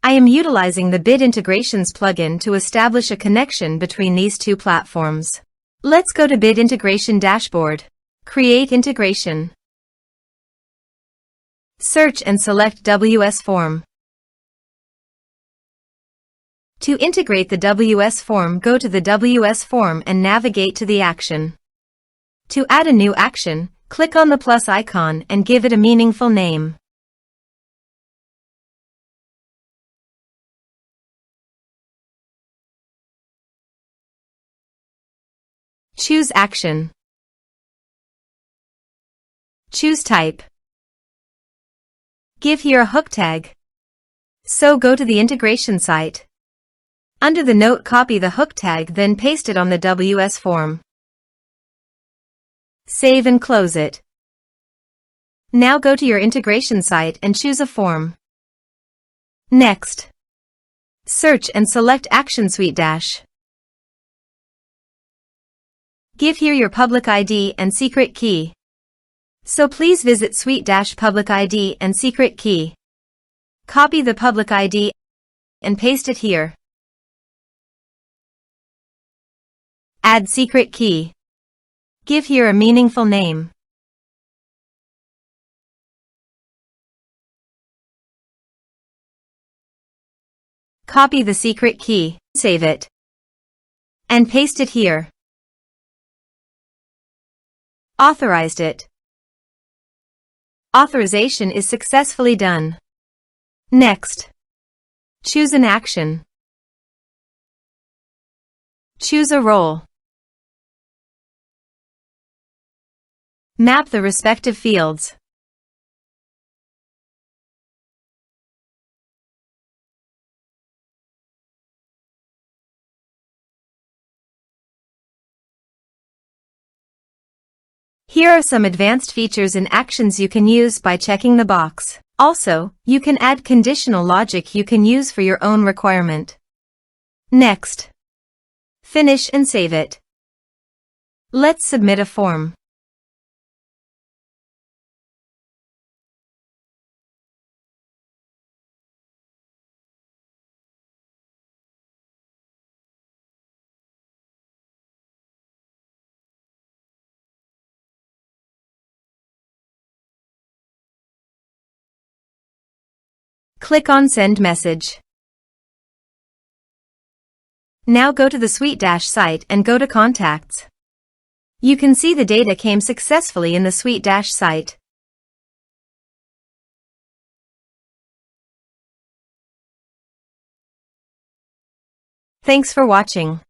I am utilizing the Bit Integrations plugin to establish a connection between these two platforms. Let's go to Bit Integration Dashboard. Create integration. Search and select WS Form. To integrate the WS Form, go to the WS Form and navigate to the action. To add a new action, click on the plus icon and give it a meaningful name. Choose action. Choose type. Give here a hook tag. So go to the integration site. Under the note, copy the hook tag, then paste it on the WS Form. Save and close it. Now go to your integration site and choose a form. Next, search and select Action SuiteDash. Give here your public ID and secret key. So please visit SuiteDash public ID and secret key. Copy the public ID and paste it here. Add secret key. Give here a meaningful name. Copy the secret key, save it, and paste it here. Authorized it. Authorization is successfully done. Next, choose an action. Choose a role. Map the respective fields. Here are some advanced features and actions you can use by checking the box. Also, you can add conditional logic you can use for your own requirement. Next, finish and save it. Let's submit a form. Click on Send Message. Now go to the SuiteDash site and go to Contacts. You can see the data came successfully in the SuiteDash site. Thanks for watching.